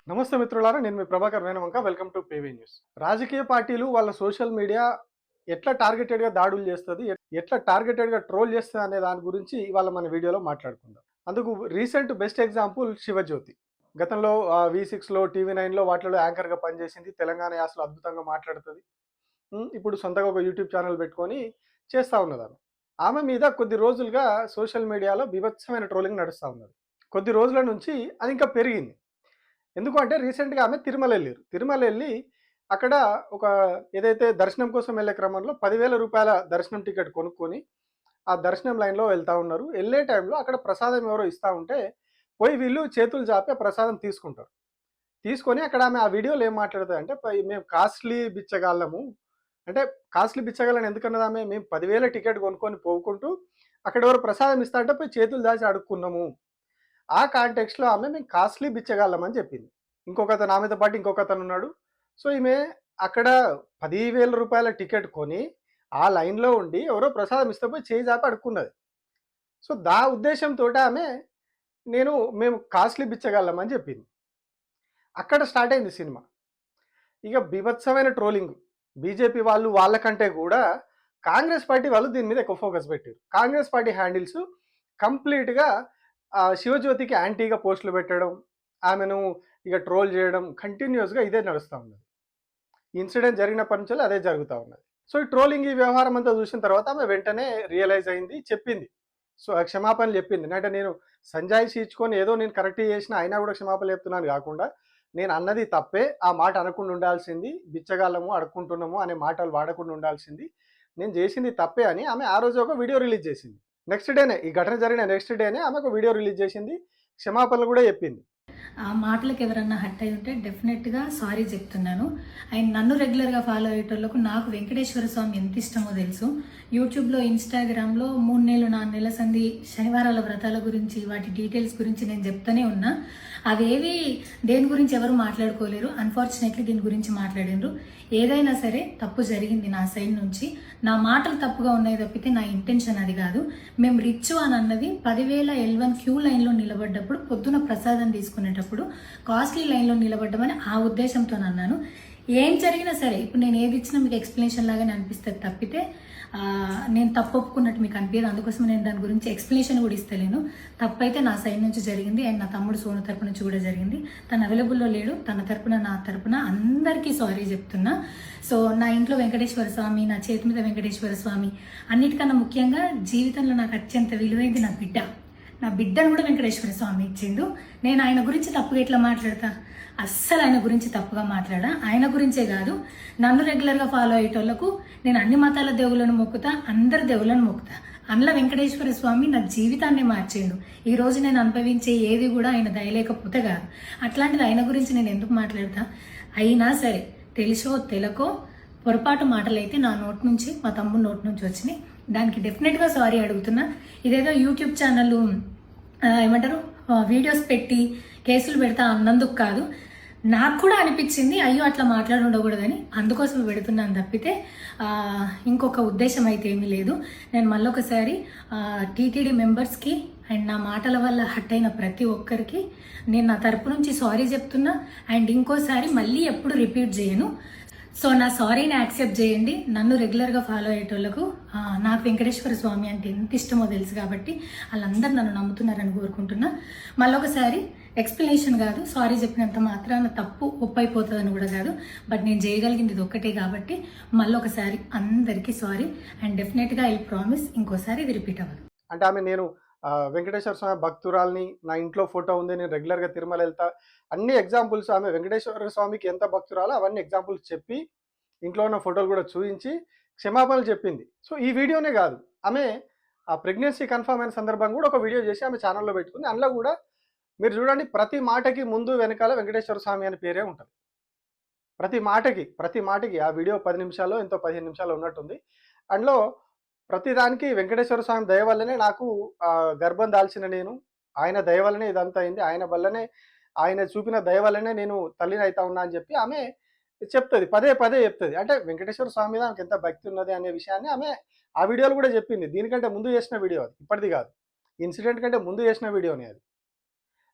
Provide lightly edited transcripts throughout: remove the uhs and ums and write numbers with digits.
నమస్తే మిత్రులారా, నేను మీ Prabhakar Venavanka. Welcome to PV news. రాజకీయ పార్టీలు వాళ్ళ సోషల్ మీడియా ఎట్లా టార్గెటెడ్గా దాడులు చేస్తుంది, ఎట్లా టార్గెటెడ్గా ట్రోల్ చేస్తుంది అనే దాని గురించి ఇవాళ మన వీడియోలో మాట్లాడుకుందాం. అందుకు రీసెంట్ బెస్ట్ ఎగ్జాంపుల్ శివజ్యోతి. గతంలో V6లో, TV9లో వాటిలో యాంకర్గా పనిచేసింది. తెలంగాణ యాసలో అద్భుతంగా మాట్లాడుతుంది. ఇప్పుడు సొంతగా ఒక యూట్యూబ్ ఛానల్ పెట్టుకొని చేస్తూ ఉన్నది. ఆమె మీద కొద్ది రోజులుగా సోషల్ మీడియాలో బీభత్సమైన ట్రోలింగ్ నడుస్తూ ఉన్నది. కొద్ది రోజుల నుంచి అది ఇంకా పెరిగింది. ఎందుకు అంటే రీసెంట్‌గా ఆమె తిరుమల ఎళ్లిర్రు. తిరుమల ఎళ్లి అక్కడ ఒక ఏదైతే దర్శనం కోసం వెళ్ళే క్రమంలో రూ. 10,000 దర్శనం టికెట్ కొనుక్కొని, ఆ దర్శనం లైన్‌లో వెళ్తా ఉన్నారు. ఎళ్ళే టైంలో అక్కడ ప్రసాదం ఎవరో ఇస్తా ఉంటే, పోయి వీళ్ళు చేతులు చాపి ఆ ప్రసాదం తీసుకుంటారు. తీసుకొని అక్కడ ఆమె ఆ వీడియోలో ఏం మాట్లాడుతదంటే, మేము కాస్ట్‌లీ బిచ్చగాళ్ళము. అంటే కాస్ట్‌లీ బిచ్చగాళ్ళని ఎందుకన్నదామె, మేము 10,000 టికెట్ కొనుక్కొని పోవుకుంటూ, అక్కడ ఎవరో ప్రసాదం ఇస్తా అంటే పోయి చేతులు దాచి అడుక్కున్నాము. ఆ కాంటెక్స్ట్‌లో ఆమె మేము కాస్ట్‌లీ బిచ్చగాళ్ళం అని చెప్పింది. ఇంకొకతను ఆమెతో పాటు ఇంకొకతనున్నాడు. సో, ఈమె అక్కడ రూ. 10,000 టికెట్ కొని, ఆ లైన్‌లో ఉండి ఎవరో ప్రసాదం ఇస్తే పోయి చేయి చాపి అడుక్కున్నది. సో, ఉద్దేశంతోటి ఆమె మేము కాస్ట్‌లీ బిచ్చగాళ్ళం అని చెప్పింది. అక్కడ స్టార్ట్ అయింది సినిమా. ఇక బీభత్సమైన ట్రోలింగ్. బీజేపీ వాళ్ళు వాళ్ళకంటే గూడా కాంగ్రెస్ పార్టీ వాళ్ళు దీని మీద ఎక్కువ ఫోకస్ పెట్టారు. కాంగ్రెస్ పార్టీ హ్యాండిల్స్ కంప్లీట్‌గా శివజ్యోతికి యాంటీగా పోస్టులు పెట్టడం, ఆమెను ఇక ట్రోల్ చేయడం కంటిన్యూయస్‌గా ఇదే నడుస్తా ఉన్నది. ఈ ఇన్సిడెంట్ జరిగినప్పటి నుంచి అదే జరుగుతా ఉన్నది. సో, ఈ ట్రోలింగ్ ఈ వ్యవహారం అంతా చూసిన తర్వాత ఆమె వెంటనే రియలైజ్ అయింది, చెప్పింది. సో, ఆ క్షమాపణలు చెప్పింది. అంటే నేను సంజాయిషి ఇచ్చుకొని ఏదో నేను కరెక్ట్ చేసినా అయినా కూడా క్షమాపణలు చెప్తున్నాను కాకుండా, నేను అన్నది తప్పే, ఆ మాట అనకుండా ఉండాల్సింది, బిచ్చగాళ్ళము, అడుక్కుంటున్నాము అనే మాటలు వాడకుండా ఉండాల్సింది, నేను చేసింది తప్పే అని ఆమె ఆ రోజు ఒక వీడియో రిలీజ్ చేసింది. నెక్స్ట్ డేనే, ఈ ఘటన జరిగిన నెక్స్ట్ డేనే ఆమె ఒక వీడియో రిలీజ్ చేసింది, క్షమాపణలు కూడా చెప్పింది. ఆ మాటలకు ఎవరన్నా హర్ట్ అయి ఉంటే డెఫినెట్గా సారీ చెప్తున్నాను. అండ్ నన్ను రెగ్యులర్గా ఫాలో అయ్యేటోళ్ళకు నాకు వెంకటేశ్వర స్వామి ఎంత ఇష్టమో తెలుసు. యూట్యూబ్లో, ఇన్స్టాగ్రామ్లో 3 నెలలు 4 నెలల సంధి శనివారాల వ్రతాల గురించి, వాటి డీటెయిల్స్ గురించి నేను చెప్తూనే ఉన్నా. అవేవి దేని గురించి ఎవరు మాట్లాడుకోలేరు. అన్ఫార్చునేట్లీ దీని గురించి మాట్లాడిండ్రు. ఏదైనా సరే తప్పు జరిగింది నా సైడ్ నుంచి. నా మాటలు తప్పుగా ఉన్నాయి తప్పితే నా ఇంటెన్షన్ అది కాదు. మేము రిచ్ అని అన్నది 10,000 L1 క్యూ లైన్లో నిలబడ్డప్పుడు, పొద్దున ప్రసాదం తీసుకునేటప్పుడు కాస్ట్లీ లైన్లో నిలబడ్డమని ఆ ఉద్దేశంతో అన్నాను. ఏం జరిగినా సరే ఇప్పుడు నేను ఏది ఇచ్చినా మీకు ఎక్స్ప్లెనేషన్ లాగానే అనిపిస్తుంది తప్పితే నేను తప్పు ఒప్పుకున్నట్టు మీకు అనిపించదు. అందుకోసం నేను దాని గురించి ఎక్స్ప్లెనేషన్ కూడా ఇస్తలేను. తప్పైతే నా సైడ్ నుంచి జరిగింది అండ్ నా తమ్ముడు సోను తరపు నుంచి కూడా జరిగింది. తను అవైలబుల్లో లేడు. తన తరపున, నా తరపున అందరికీ సారీ చెప్తున్నా. సో, నా ఇంట్లో వెంకటేశ్వర స్వామి, నా చేతి మీద వెంకటేశ్వర స్వామి, అన్నిటికన్నా ముఖ్యంగా జీవితంలో నాకు అత్యంత విలువైంది నా బిడ్డ. నా బిడ్డను కూడా వెంకటేశ్వర స్వామి ఇచ్చిండు. నేను ఆయన గురించి తప్పుగా ఎట్లా మాట్లాడతా? అస్సలు ఆయన గురించి తప్పుగా మాట్లాడా. ఆయన గురించే కాదు, నన్ను రెగ్యులర్గా ఫాలో అయ్యేటోళ్లకు నేను అన్ని మతాల దేవులను మొక్కుతా, అందరి దేవులను మొక్కుతా. అందులో వెంకటేశ్వర స్వామి నా జీవితాన్ని మార్చిండు. ఈ రోజు నేను అనుభవించే ఏది కూడా ఆయన దయలేకపోతే కాదు. అట్లాంటిది ఆయన గురించి నేను ఎందుకు మాట్లాడతా? అయినా సరే తెలిసో తెలకో పొరపాటు మాటలైతే నా నోటి నుంచి, మా తమ్ముడు నోటి నుంచి వచ్చినాయి. దానికి డెఫినెట్గా సారీ అడుగుతున్నా. ఇదేదో యూట్యూబ్ ఛానల్ ఏమంటారు వీడియోస్ పెట్టి కేసులు పెడతా అన్నందుకు కాదు, నాకు కూడా అనిపించింది అయ్యో అట్లా మాట్లాడి ఉండకూడదని, అందుకోసం పెడుతున్నాను తప్పితే ఇంకొక ఉద్దేశం అయితే ఏమీ లేదు. నేను మళ్ళొకసారి టీటీడీ మెంబర్స్కి అండ్ నా మాటల వల్ల హట్ అయిన ప్రతి ఒక్కరికి నేను నా తరపు నుంచి సారీ చెప్తున్నా. అండ్ ఇంకోసారి మళ్ళీ ఎప్పుడు రిపీట్ చేయను. సో, నా సారీని యాక్సెప్ట్ చేయండి. నన్ను రెగ్యులర్గా ఫాలో అయ్యేటోళ్లకు నాకు వెంకటేశ్వర స్వామి అంటే ఎంత ఇష్టమో తెలుసు కాబట్టి వాళ్ళందరూ నన్ను నమ్ముతున్నారని కోరుకుంటున్నా. మళ్ళొకసారి ఎక్స్ప్లెనేషన్ కాదు, సారీ చెప్పినంత మాత్రాన తప్పు ఒప్పైపోతుందని కూడా కాదు. బట్ నేను చేయగలిగింది ఇది ఒక్కటే కాబట్టి మళ్ళొకసారి అందరికీ సారీ. అండ్ డెఫినెట్గా ఐ ప్రామిస్ ఇంకోసారి ఇది రిపీట్ అవ్వదు. అంటే ఆమె నేను వెంకటేశ్వర స్వామి భక్తురాల్ని, నా ఇంట్లో ఫోటో ఉంది, నేను రెగ్యులర్‌గా తిరుమల వెళ్తా, అన్ని ఎగ్జాంపుల్స్ ఆమె వెంకటేశ్వర స్వామికి ఎంత భక్తురాలో అవన్నీ ఎగ్జాంపుల్స్ చెప్పి, ఇంట్లో ఉన్న ఫోటోలు కూడా చూయించి క్షమాపణలు చెప్పింది. సో, ఈ వీడియోనే కాదు, ఆమె ఆ ప్రెగ్నెన్సీ కన్ఫర్మ్ అయిన సందర్భంగా కూడా ఒక వీడియో చేసి ఆమె ఛానల్‌లో పెట్టుకుంది. అందులో కూడా మీరు చూడండి, ప్రతి మాటకి ముందు వెనకాల వెంకటేశ్వర స్వామి అనే పేరే ఉంటది. ప్రతి మాటకి ఆ వీడియో 10 నిమిషాలో ఎంతో 15 నిమిషాలు ఉన్నట్టుంది. అందులో ప్రతిదానికి వెంకటేశ్వర స్వామి దయ వల్లనే నాకు గర్భం దాల్చిన నేను, ఆయన దయ వల్లనే ఇదంతా అయింది, ఆయన వల్లనే, ఆయన చూపిన దయ వల్లనే నేను తల్లిని అయితా ఉన్నా అని చెప్పి ఆమె చెప్తది. పదే పదే చెప్తది. అంటే వెంకటేశ్వర స్వామి మీద ఆమెకి ఎంత భక్తి ఉన్నది అనే విషయాన్ని ఆమె ఆ వీడియోలో కూడా చెప్పింది. దీనికంటే ముందు చేసిన వీడియో అది, ఇప్పటిది కాదు. ఇన్సిడెంట్ కంటే ముందు చేసిన వీడియోనే అది.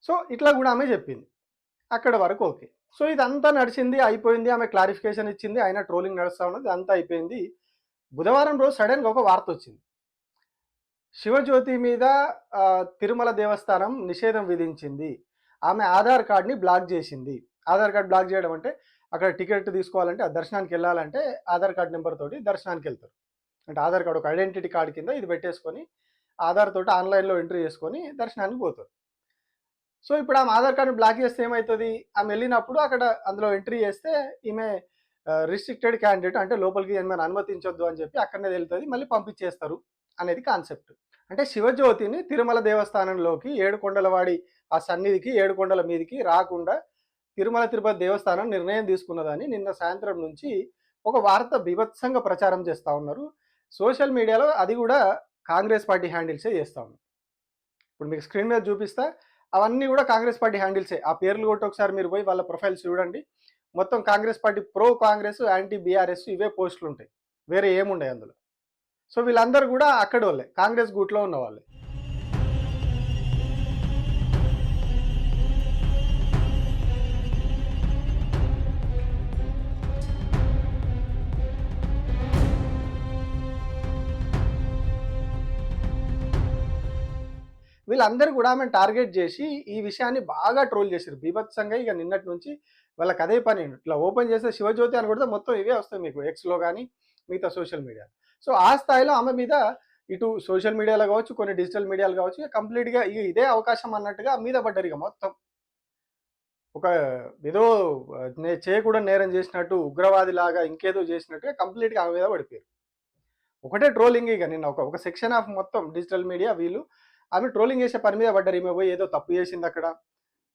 సో ఇట్లా కూడా ఆమె చెప్పింది. అక్కడ వరకు ఓకే. సో ఇదంతా నడిచింది, అయిపోయింది. ఆమె క్లారిఫికేషన్ ఇచ్చింది. అయినా ట్రోలింగ్ నడుస్తా ఉన్నది. అంతా అయిపోయింది. బుధవారం రోజు సడన్‌గా ఒక వార్త వచ్చింది. శివజ్యోతి మీద తిరుమల దేవస్థానం నిషేధం విధించింది. ఆమె ఆధార్ కార్డ్‌ని బ్లాక్ చేసింది. ఆధార్ కార్డ్ బ్లాక్ చేయడం అంటే అక్కడ టికెట్ తీసుకోవాలంటే ఆ దర్శనానికి వెళ్ళాలంటే ఆధార్ కార్డ్ నెంబర్ తోటి దర్శనానికి వెళ్తారు. అంటే ఆధార్ కార్డ్ ఒక ఐడెంటిటీ కార్డ్ కింద ఇది పెట్టేసుకొని ఆధార్ తోటి ఆన్‌లైన్‌లో ఎంట్రీ చేసుకొని దర్శనానికి పోతారు. సో ఇప్పుడు ఆమె ఆధార్ కార్డ్‌ని బ్లాక్ చేస్తే ఏమైతది? ఆమె వెళ్ళినప్పుడు అక్కడ అందులో ఎంట్రీ చేస్తే ఈమె రిస్ట్రిక్టెడ్ క్యాండిడేట్ అంటే లోపలికి ఈమెను అనుమతించొద్దు అని చెప్పి అక్కడనే తేలుతది. మళ్ళీ పంపించేస్తారు అనేది కాన్సెప్ట్. అంటే శివజ్యోతిని తిరుమల దేవస్థానంలోకి ఏడుకొండలవాడి ఆ సన్నిధికి ఏడుకొండల మీదికి రాకుండా తిరుమల తిరుపతి దేవస్థానం నిర్ణయం తీసుకున్నదని నిన్న సాయంత్రం నుంచి ఒక వార్త బీభత్సంగా ప్రచారం చేస్తూ ఉన్నారు. సోషల్ మీడియాలో అది కూడా కాంగ్రెస్ పార్టీ హ్యాండిల్సే చేస్తూ ఉన్నారు. ఇప్పుడు మీకు స్క్రీన్ మీద చూపిస్తా. అవన్నీ కూడా కాంగ్రెస్ పార్టీ హ్యాండిల్సే. ఆ పేర్లు కొట్టి ఒకసారి మీరు పోయి వాళ్ళ ప్రొఫైల్స్ చూడండి. మొత్తం Congress party pro Congress, anti BRS ఇవే పోస్టులు ఉంటాయి. వేరే ఏముండయి అందులో. సో వీళ్ళందరూ కూడా అక్కడోళ్ళే, కాంగ్రెస్ గూట్లో ఉన్న వాళ్ళే. వీళ్ళందరూ కూడా ఆమెను టార్గెట్ చేసి ఈ విషయాన్ని బాగా ట్రోల్ చేశారు బీభత్సంగా. ఇక నిన్నటి నుంచి వాళ్ళకి అదే పని. ఇట్లా ఓపెన్ చేస్తే శివజ్యోతి అని కొడితే మొత్తం ఇవే వస్తాయి మీకు ఎక్స్లో కానీ మిగతా సోషల్ మీడియా. సో ఆ స్థాయిలో ఆమె మీద ఇటు సోషల్ మీడియాలో కావచ్చు, కొన్ని డిజిటల్ మీడియాలు కావచ్చు, ఇక కంప్లీట్గా ఇదే అవకాశం అన్నట్టుగా మీద పడ్డారు. ఇక మొత్తం ఒక ఏదో చేయకూడని నేరం చేసినట్టు, ఉగ్రవాది లాగా ఇంకేదో చేసినట్టుగా కంప్లీట్గా ఆమె మీద పడిపోయారు. ఒకటే ట్రోలింగ్. ఇక నిన్న ఒక సెక్షన్ ఆఫ్ మొత్తం డిజిటల్ మీడియా వీళ్ళు ఆమె ట్రోలింగ్ చేసే పని మీద పడ్డారు. ఈమె పోయి ఏదో తప్పు చేసింది అక్కడ.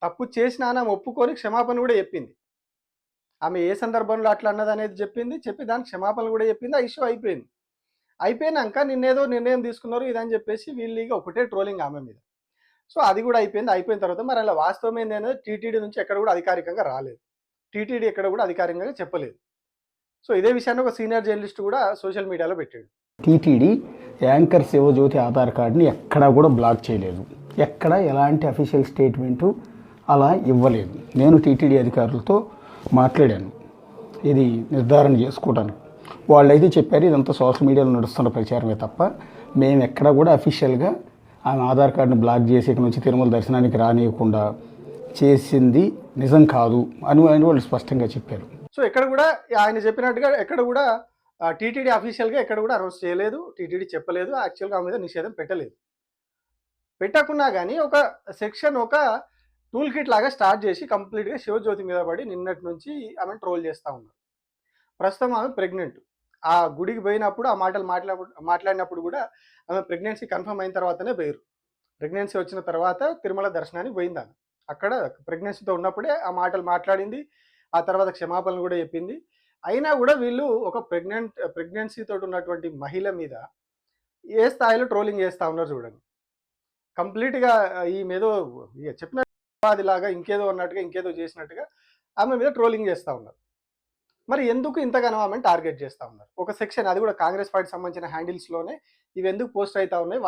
తప్పు చేసినా ఆమె ఒప్పుకొని క్షమాపణ కూడా చెప్పింది. ఆమె ఏ సందర్భంలో అట్లా అన్నది అనేది చెప్పి దానికి క్షమాపణ కూడా చెప్పింది. ఆ ఇష్యూ అయిపోయింది. అయిపోయినాక నిన్నేదో నిర్ణయం తీసుకున్నారు ఇదని చెప్పేసి వీళ్ళు ఒకటే ట్రోలింగ్ ఆమె మీద. సో అది కూడా అయిపోయింది. అయిపోయిన తర్వాత మరి అలా వాస్తవం ఏంటనేది టీటీడీ నుంచి ఎక్కడ కూడా అధికారికంగా రాలేదు. టీటీడీ ఎక్కడ కూడా అధికారికంగా చెప్పలేదు. సో ఇదే విషయాన్ని ఒక సీనియర్ జర్నలిస్ట్ కూడా సోషల్ మీడియాలో పెట్టాడు. టీటీడీ యాంకర్ శివజ్యోతి ఆధార్ కార్డుని ఎక్కడా కూడా బ్లాక్ చేయలేదు. ఎక్కడ ఎలాంటి అఫీషియల్ స్టేట్మెంటు అలా ఇవ్వలేదు. నేను టీటీడీ అధికారులతో మాట్లాడాను ఇది నిర్ధారణ చేసుకోవడానికి. వాళ్ళైతే చెప్పారు ఇదంతా సోషల్ మీడియాలో నడుస్తున్న ప్రచారమే తప్ప మేము ఎక్కడ కూడా అఫీషియల్గా ఆమె ఆధార్ కార్డుని బ్లాక్ చేసి ఇక్కడ నుంచి తిరుమల దర్శనానికి రానియకుండా చేసింది నిజం కాదు అని వాళ్ళు స్పష్టంగా చెప్పారు. సో ఎక్కడ కూడా ఆయన చెప్పినట్టుగా ఎక్కడ కూడా టీటీడీ అఫీషియల్గా ఎక్కడ కూడా అనౌన్స్ చేయలేదు. టీటీడీ చెప్పలేదు. యాక్చువల్గా ఆమె మీద నిషేధం పెట్టలేదు. పెట్టకున్నా కానీ ఒక సెక్షన్, ఒక టూల్ కిట్ లాగా స్టార్ట్ చేసి కంప్లీట్గా శివజ్యోతి మీద పడి నిన్నటి నుంచి ఆమెను ట్రోల్ చేస్తూ ఉన్నారు. ప్రస్తుతం ఆమె ప్రెగ్నెంట్. ఆ గుడికి పోయినప్పుడు ఆ మాటలు మాట్లాడినప్పుడు కూడా ఆమె ప్రెగ్నెన్సీ కన్ఫర్మ్ అయిన తర్వాతనే పోయారు. ప్రెగ్నెన్సీ వచ్చిన తర్వాత తిరుమల దర్శనానికి పోయింది ఆమె. అక్కడ ప్రెగ్నెన్సీతో ఉన్నప్పుడే ఆ మాటలు మాట్లాడింది. ఆ తర్వాత క్షమాపణలు కూడా చెప్పింది. అయినా కూడా వీళ్ళు ఒక ప్రెగ్నెన్సీతో ఉన్నటువంటి మహిళ మీద ఏ స్థాయిలో ట్రోలింగ్ చేస్తూ ఉన్నారు చూడండి. కంప్లీట్గా ఈమెదో చెప్పినలాగా ఇంకేదో అన్నట్టుగా ఇంకేదో చేసినట్టుగా ఆమె మీద ట్రోలింగ్ చేస్తూ ఉన్నారు. మరి ఎందుకు ఇంతగానో ఆమెను టార్గెట్ చేస్తూ ఉన్నారు? ఒక సెక్షన్, అది కూడా కాంగ్రెస్ పార్టీకి సంబంధించిన హ్యాండిల్స్లోనే ఇవి ఎందుకు పోస్ట్ అవుతా ఉన్నాయి?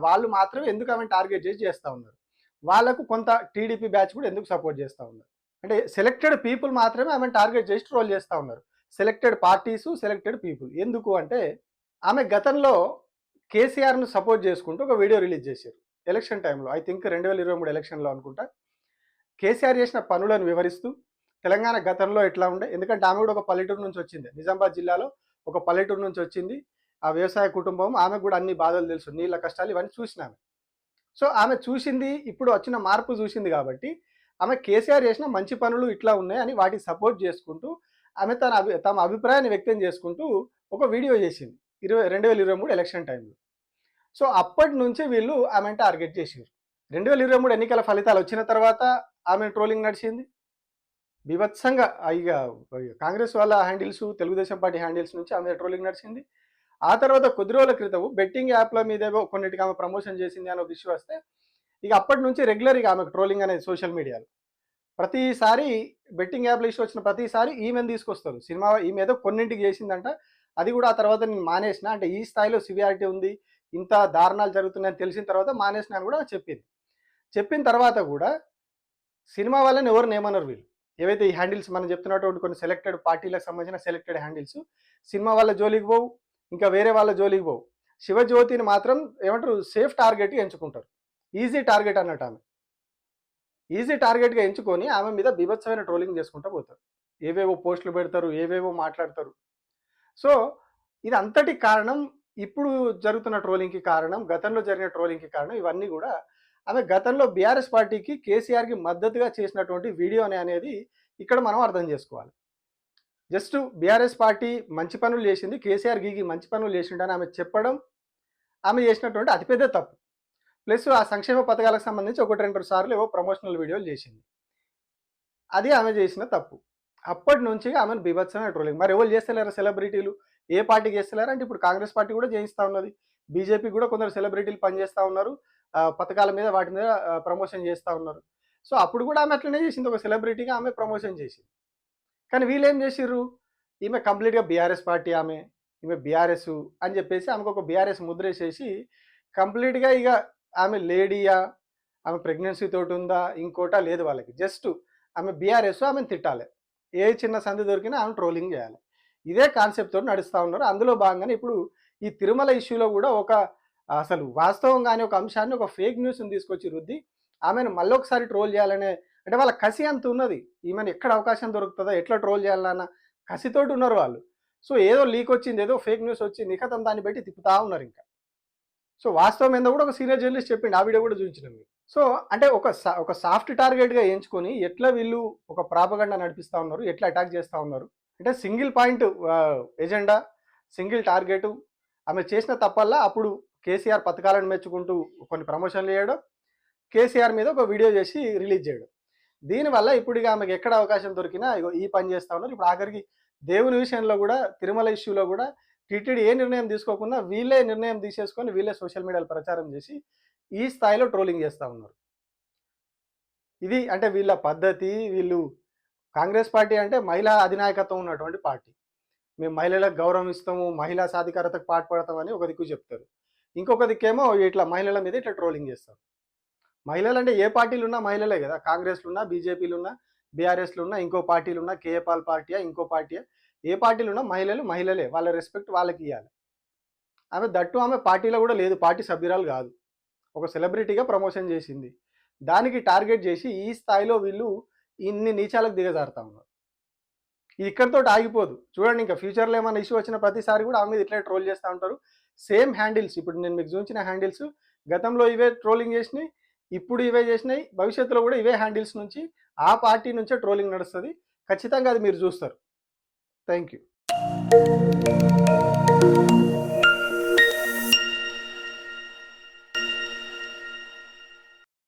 వాళ్ళు మాత్రమే ఎందుకు ఆమెను టార్గెట్ చేస్తూ ఉన్నారు? వాళ్ళకు కొంత టీడీపీ బ్యాచ్ కూడా ఎందుకు సపోర్ట్ చేస్తూ ఉన్నారు? అంటే సెలెక్టెడ్ పీపుల్ మాత్రమే ఆమెను టార్గెట్ చేసి ట్రోల్ చేస్తూ ఉన్నారు. Selected parties, selected people. ఎందుకు అంటే ఆమె గతంలో కేసీఆర్ను సపోర్ట్ చేసుకుంటూ ఒక వీడియో రిలీజ్ చేశారు ఎలక్షన్ టైంలో. ఐ థింక్ 2023 ఎలక్షన్లో అనుకుంటా. కేసీఆర్ చేసిన పనులను వివరిస్తూ తెలంగాణ గతంలో ఎట్లా ఉండే, ఎందుకంటే ఆమె కూడా ఒక పల్లెటూరు నుంచి వచ్చింది. నిజామాబాద్ జిల్లాలో ఒక పల్లెటూరు నుంచి వచ్చింది. ఆ వ్యవసాయ కుటుంబం. ఆమెకు కూడా అన్ని బాధలు తెలుసు, నీళ్ళ కష్టాలు ఇవన్నీ చూసిన ఆమె. సో ఆమె చూసింది, ఇప్పుడు వచ్చిన మార్పు చూసింది కాబట్టి ఆమె కేసీఆర్ చేసిన మంచి పనులు ఇట్లా ఉన్నాయి అని వాటికి సపోర్ట్ చేసుకుంటూ ఆమె తమ అభిప్రాయాన్ని వ్యక్తం చేసుకుంటూ ఒక వీడియో చేసింది 2023 ఎలక్షన్ టైంలో. సో అప్పటి నుంచి వీళ్ళు ఆమెను టార్గెట్ చేసారు. 2023 ఎన్నికల ఫలితాలు వచ్చిన తర్వాత ఆమె ట్రోలింగ్ నడిచింది బీభత్సంగా. ఇక కాంగ్రెస్ వాళ్ళ హ్యాండిల్స్, తెలుగుదేశం పార్టీ హ్యాండిల్స్ నుంచి ఆమె ట్రోలింగ్ నడిచింది. ఆ తర్వాత కొద్ది రోజుల క్రితం బెట్టింగ్ యాప్ల మీదేవో కొన్నిటికి ఆమె ప్రమోషన్ చేసింది అని ఒక ఇష్యూ వస్తే ఇక అప్పటి నుంచి రెగ్యులర్ ఇక ఆమెకు ట్రోలింగ్ అనేది సోషల్ మీడియాలో. ప్రతిసారి బెట్టింగ్ యాప్ల ఇష్యూ వచ్చిన ప్రతిసారి ఈమెను తీసుకొస్తారు. సినిమా ఈమె ఏదో కొన్నింటికి చేసిందంట, అది కూడా ఆ తర్వాత నేను మానేసిన, అంటే ఈ స్థాయిలో సివియారిటీ ఉంది, ఇంత దారుణాలు జరుగుతున్నాయని తెలిసిన తర్వాత మానేసిన అని కూడా చెప్పింది. చెప్పిన తర్వాత కూడా సినిమా వాళ్ళని ఎవరు ఏమన్నారు వీళ్ళు, ఏవైతే ఈ హ్యాండిల్స్ మనం చెప్తున్నటువంటి కొన్ని సెలెక్టెడ్ పార్టీలకు సంబంధించిన సెలెక్టెడ్ హ్యాండిల్స్ సినిమా వాళ్ళ జోలికి పోవు, ఇంకా వేరే వాళ్ళ జోలికి పోవు. శివజ్యోతిని మాత్రం ఏమంటారు సేఫ్ టార్గెట్ ఎంచుకుంటారు, ఈజీ టార్గెట్ అన్నట్టు. ఆమె ఈజీ టార్గెట్గా ఎంచుకొని ఆమె మీద బీభత్సమైన ట్రోలింగ్ చేసుకుంటూ పోతారు, ఏవేవో పోస్టులు పెడతారు, ఏవేవో మాట్లాడతారు. సో ఇది అంతటి కారణం, ఇప్పుడు జరుగుతున్న ట్రోలింగ్కి కారణం, గతంలో జరిగిన ట్రోలింగ్కి కారణం ఇవన్నీ కూడా ఆమె గతంలో బీఆర్ఎస్ పార్టీకి కేసీఆర్కి మద్దతుగా చేసినటువంటి వీడియో అనేది ఇక్కడ మనం అర్థం చేసుకోవాలి. జస్ట్ బీఆర్ఎస్ పార్టీ మంచి పనులు చేసింది, కేసీఆర్ గీగి మంచి పనులు చేసిండని ఆమె చెప్పడం ఆమె చేసినటువంటి అతిపెద్ద తప్పు. ప్లస్ ఆ సంక్షేమ పథకాలకు సంబంధించి 1-2 సార్లు ఏవో ప్రమోషనల్ వీడియోలు చేసింది, అది ఆమె చేసిన తప్పు. అప్పటి నుంచి ఆమెను బీభత్సమైన ట్రోలింగ్. మరి ఎవరు చేస్తలేరు సెలబ్రిటీలు, ఏ పార్టీకి చేస్తలేరు అంటే ఇప్పుడు కాంగ్రెస్ పార్టీ కూడా చేయిస్తూ ఉన్నది, బీజేపీ కూడా కొందరు సెలబ్రిటీలు పనిచేస్తూ ఉన్నారు, పథకాల మీద వాటి మీద ప్రమోషన్ చేస్తూ ఉన్నారు. సో అప్పుడు కూడా ఆమె అట్లనే చేసింది, ఒక సెలబ్రిటీగా ఆమె ప్రమోషన్ చేసింది. కానీ వీళ్ళు ఏం చేసిర్రు, ఈమె కంప్లీట్గా బీఆర్ఎస్ పార్టీ, ఈమె బీఆర్ఎస్ అని చెప్పేసి ఆమెకు ఒక బీఆర్ఎస్ ముద్ర వేసేసి కంప్లీట్గా ఇక ఆమె లేడీయా, ఆమె ప్రెగ్నెన్సీ తోటి ఉందా, ఇంకోటా లేదు వాళ్ళకి, జస్ట్ ఆమె బీఆర్ఎస్, ఆమెను తిట్టాలి, ఏ చిన్న సంధి దొరికినా ఆమె ట్రోలింగ్ చేయాలి. ఇదే కాన్సెప్ట్ తోటి నడుస్తూ ఉన్నారు. అందులో భాగంగానే ఇప్పుడు ఈ తిరుమల ఇష్యూలో కూడా ఒక అసలు వాస్తవంగానే ఒక అంశాన్ని, ఒక ఫేక్ న్యూస్ని తీసుకొచ్చి రుద్ది ఆమెను మళ్ళొకసారి ట్రోల్ చేయాలనే, అంటే వాళ్ళ కసి అంత ఉన్నది, ఈమెను ఎక్కడ అవకాశం దొరుకుతుందో ఎట్లా ట్రోల్ చేయాలన్న కసితోటి ఉన్నారు వాళ్ళు. సో ఏదో లీక్ వచ్చింది, ఏదో ఫేక్ న్యూస్ వచ్చింది, నిఖతం దాన్ని బట్టి తిప్పుతా ఉన్నారు ఇంకా. సో వాస్తవం ఏందో కూడా ఒక సీనియర్ జర్నలిస్ట్ చెప్పిండు, ఆ వీడియో కూడా చూపించినాం మీకు. సో అంటే ఒక సాఫ్ట్ టార్గెట్గా ఎంచుకొని ఎట్లా వీళ్ళు ఒక ప్రాపగండా నడిపిస్తూ ఉన్నారు, ఎట్లా అటాక్ చేస్తూ ఉన్నారు అంటే single point agenda, single target. ఆమె చేసిన తప్పల్లా అప్పుడు కేసీఆర్ పథకాలను మెచ్చుకుంటూ కొన్ని ప్రమోషన్లు చేయడం, కేసీఆర్ మీద ఒక వీడియో చేసి రిలీజ్ చేయడం. దీనివల్ల ఇప్పుడు ఇక ఆమెకు ఎక్కడ అవకాశం దొరికినా ఈ పని చేస్తూ ఉన్నారు. ఇప్పుడు ఆఖరికి దేవుని విషయంలో కూడా, తిరుమల ఇష్యూలో కూడా టీటీడీ ఏ నిర్ణయం తీసుకోకుండా వీళ్ళే నిర్ణయం తీసేసుకొని వీళ్ళే సోషల్ మీడియాలో ప్రచారం చేసి ఈ స్థాయిలో ట్రోలింగ్ చేస్తూ ఉన్నారు. ఇది అంటే వీళ్ళ పద్ధతి. వీళ్ళు కాంగ్రెస్ పార్టీ అంటే మహిళా అధినాయకత్వం ఉన్నటువంటి పార్టీ, మేము మహిళలకు గౌరవం ఇస్తాము, మహిళా సాధికారతకు పాటుపడతామని ఒక దిక్కు చెప్తారు, ఇంకొక దిక్కేమో ఇట్లా మహిళల మీద ఇట్లా ట్రోలింగ్ చేస్తారు. మహిళలు అంటే ఏ పార్టీలు ఉన్నా మహిళలే కదా, కాంగ్రెస్లు ఉన్నా, బీజేపీలు ఉన్నా, బీఆర్ఎస్లు ఉన్నా, ఇంకో పార్టీలు ఉన్నా, కేఏపాల్ పార్టీయా ఇంకో పార్టీయా, ఏ పార్టీలు ఉన్నా మహిళలు మహిళలే, వాళ్ళ రెస్పెక్ట్ వాళ్ళకి ఇవ్వాలి. ఆమె దట్టు ఆమె పార్టీలో కూడా లేదు, పార్టీ సభ్యురాలు కాదు, ఒక సెలబ్రిటీగా ప్రమోషన్ చేసింది. దానికి టార్గెట్ చేసి ఈ స్థాయిలో వీళ్ళు ఇన్ని నీచాలకు దిగజారుతా ఉన్నారు. ఇది ఇక్కడితో ఆగిపోదు, చూడండి ఇంకా ఫ్యూచర్లో ఏమైనా ఇష్యూ వచ్చిన ప్రతిసారి కూడా ఆమె మీద ఇట్లా ట్రోల్ చేస్తూ ఉంటారు. సేమ్ హ్యాండిల్స్, ఇప్పుడు నేను మీకు చూపించిన హ్యాండిల్స్ గతంలో ఇవే ట్రోలింగ్ చేసినాయి, ఇప్పుడు ఇవే చేసినాయి, భవిష్యత్తులో కూడా ఇవే హ్యాండిల్స్ నుంచి ఆ పార్టీ నుంచే ట్రోలింగ్ నడుస్తుంది. ఖచ్చితంగా అది మీరు చూస్తారు. Thank you.